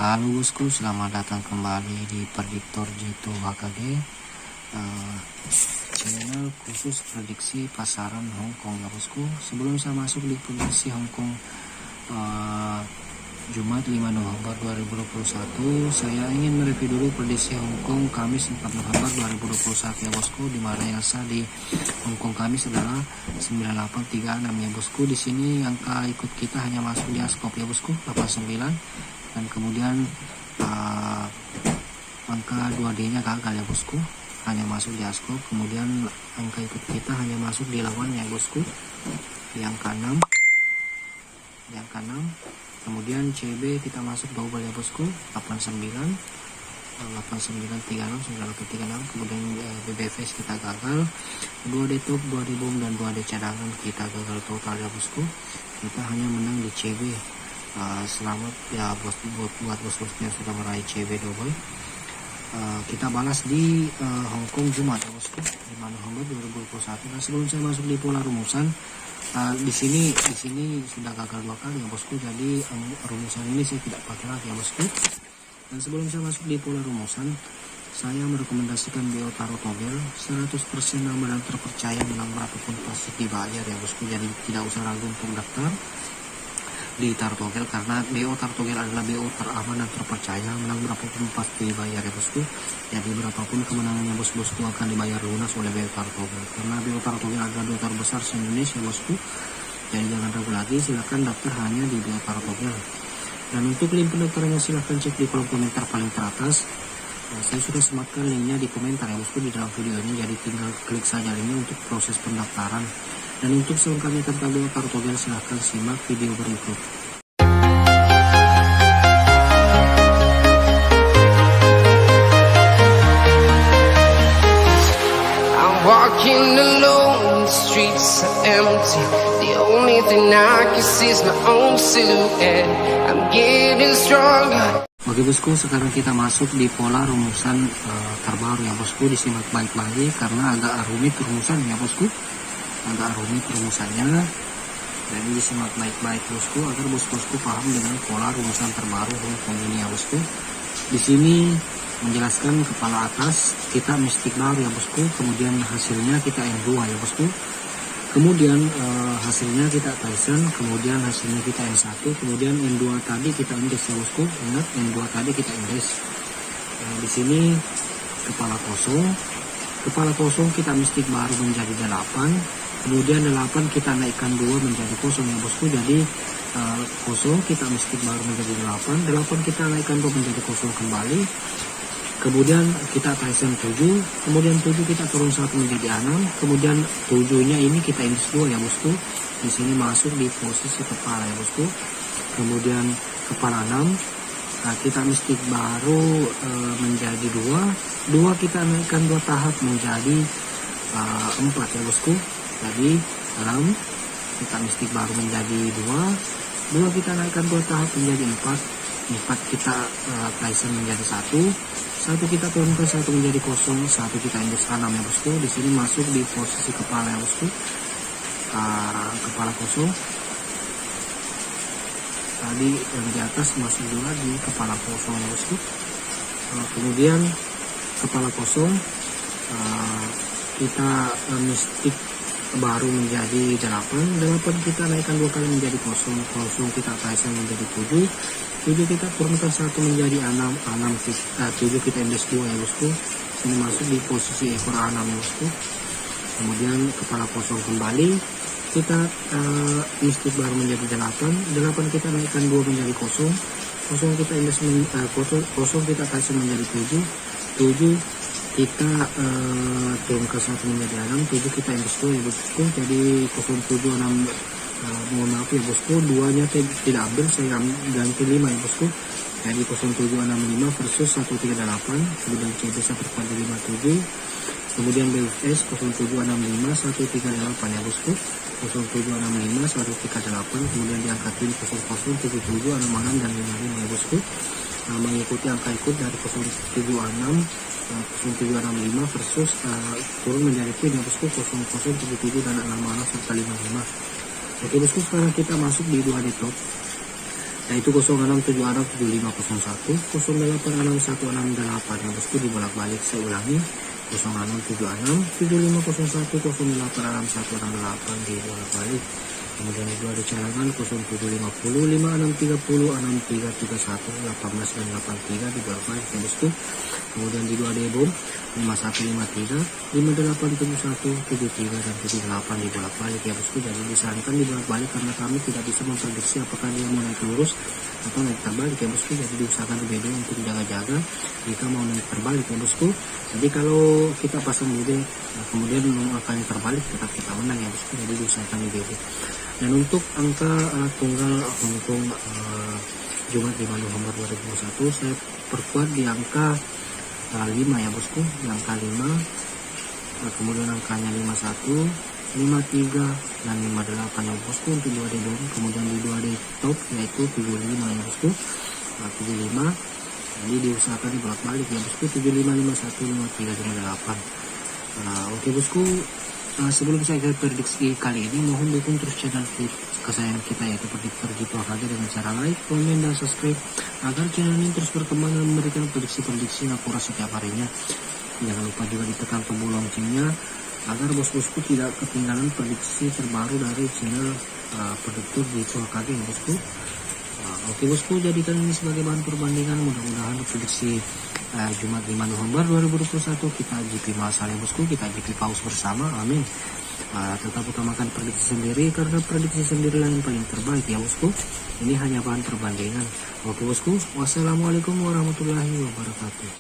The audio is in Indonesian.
Halo bosku, selamat datang kembali di Prediktor J2 HKG, channel khusus prediksi pasaran Hongkong ya bosku. Sebelum saya masuk di prediksi Hongkong Jumat 5 November 2021, saya ingin mereview dulu prediksi Hongkong Kamis 4 November 2021 ya bosku, di mana yang sah di Hongkong Kamis adalah 9836 ya bosku. Di sini angka ikut kita hanya masuk di Askop ya bosku, 89, dan kemudian angka 2D nya gagal ya bosku, hanya masuk di Askop. Kemudian angka ikut kita hanya masuk di lawannya ya bosku, di angka 6, kemudian CB kita masuk double ya bosku, 89, 8936, 9836. Kemudian BBVS kita gagal, 2D top, 2D boom, dan 2D cadangan kita gagal total ya bosku. Kita hanya menang di CB. Selamat ya buat bos-bosnya sudah meraih CB double. Kita balas di Hongkong Jumat ya bosku, 5 November 2021. Dan sebelum saya masuk di pola rumusan, di sini sudah gagal 2 kali ya bosku, jadi rumusan ini saya tidak pakai lagi ya bosku. Dan sebelum saya masuk di pola rumusan, saya merekomendasikan BO Tarot Togel 100% aman dan terpercaya, menang berapapun pasti dibayar ya bosku. Jadi tidak usah ragu untuk daftar di Tarot Togel, karena BO Tarot Togel adalah BO teraman dan terpercaya, menang berapapun pasti dibayar ya bosku. Jadi berapapun kemenangannya bos-bosku akan dibayar lunas oleh BO Tarot Togel, karena BO Tarot Togel adalah BO terbesar se Indonesia bosku. Jadi jangan ragu lagi, silahkan daftar hanya di BO Tarot Togel. Dan untuk link pendaftarannya silahkan cek di kolom komentar paling teratas. Saya sudah sematkan linknya di komentar ya bosku di dalam video ini, jadi tinggal klik saja linknya untuk proses pendaftaran. Dan untuk selengkapnya tentang BO Tarot Togel silahkan simak video berikut. I'm walking alone, the streets are empty. The only thing I can see is my own silhouette. I'm getting stronger. Oke bosku, sekarang kita masuk di pola rumusan terbaru ya bosku. Disimak baik-baik karena agak rumit rumusannya bosku, agak rumit rumusannya. Jadi disimak baik-baik bosku agar bos-bosku paham dengan pola rumusan terbaru Hongkong ini ya bosku. Di sini menjelaskan kepala atas kita mistik baru ya bosku, kemudian hasilnya kita N2 ya bosku. Kemudian hasilnya kita Tyson, kemudian hasilnya kita N1, kemudian N2 tadi kita indes ya bosku. Ingat, N2 tadi kita indes. Di sini kepala kosong kita mistik baru menjadi 8, kemudian 8 kita naikkan 2 menjadi kosong ya bosku. Jadi kosong kita mistik baru menjadi 8 kita naikkan 2 menjadi kosong kembali. Kemudian kita Tyson 7, kemudian 7 kita turun 1 menjadi 6, kemudian 7-nya ini kita indeks 2 ya bosku. Di sini masuk di posisi kepala ya bosku. Kemudian kepala 6, kita mistik baru menjadi 2 kita naikkan 2 tahap menjadi 4 ya bosku. Jadi 6 kita mistik baru menjadi 2 kita naikkan 2 tahap menjadi 4 kita Tyson menjadi 1 kita turunkan 1 menjadi kosong, 1 kita indeks 6 ya bosku. Di sini masuk di posisi kepala ya bosku. Kepala kosong tadi yang di atas masuk juga di kepala kosong ya bosku. Kemudian kepala kosong kita mistik baru menjadi 8 kita naikkan 2 kali menjadi kosong kita Tyson menjadi 7 kita turunkan 1 menjadi 6 7 kita indeks 2 ya bosku. Ini masuk di posisi ekor 6 ya bosku. Kemudian kepala kosong kembali kita mistik baru menjadi 8 kita naikkan 2 menjadi kosong kita indeks kosong kita Tyson menjadi 7 kita turunkan 1 menjadi 6 7 kita indeks 2 ya bosku. Jadi 076 mohon maaf ya bosku, 2 nya tidak ambil, saya ganti 5 ya bosku. Jadi 0765 versus 138, kemudian CB 1457, kemudian BFS 0765 138 ya bosku, 0765 138, kemudian diangkat 0077 66 dan 55 ya bosku. Mengikuti angka ikut dari 0765 versus turun menjadi pin ya bosku, 0077 dan 66 serta 55. Oke bosku, sekarang kita masuk di 2D top. yaitu 06767501, 086168 ya bosku, dibolak-balik saya ulangi 06767501, 086168 dibolak-balik. Kemudian itu ada cadangan 0750 5630 6331 18 dan 83 dibolak-balik ya bosku. Kemudian di dua ada bom 5153 5871 73 dan 78 dibolak-balik ya bosku. Jadi disarankan dibolak-balik karena kami tidak bisa memprediksi apakah dia mau naik lurus atau naik terbalik ya bosku. Jadi diusahakan BD untuk jaga-jaga jika mau naik terbalik ya bosku. Jadi kalau kita pasang BD kemudian angkanya terbalik, tetap kita menang ya bosku. Jadi diusahakan di BD. Dan untuk angka tunggal Hongkong Jumat 5 November 2021 saya perkuat di angka 5 ya bosku, di angka 5, kemudian angkanya 51, 53 dan 58 ya bosku untuk 2D dom. Kemudian di 2D top yaitu 75 ya bosku, 75. Jadi diusahakan dibolak-balik ya bosku, 75 51 53 58. Oke bosku, sebelum saya ke prediksi kali ini, mohon dukung terus channel kesayangan kita yaitu Pergito AKG dengan cara like, komen, dan subscribe agar channel ini terus berkembang dan memberikan prediksi-prediksi akurat setiap harinya. Jangan lupa juga ditekan tombol loncengnya agar bos-bosku tidak ketinggalan prediksi terbaru dari channel Pergito AKG ya bosku. Oke bosku, jadikan ini sebagai bahan perbandingan. Mudah-mudahan prediksi Jumat 5 November 2021 kita GP masal ya bosku, kita GP paus bersama, amin. Tetap utamakan prediksi sendiri karena prediksi sendiri yang paling terbaik ya bosku. Ini hanya bahan perbandingan. Oke bosku, wassalamualaikum warahmatullahi wabarakatuh.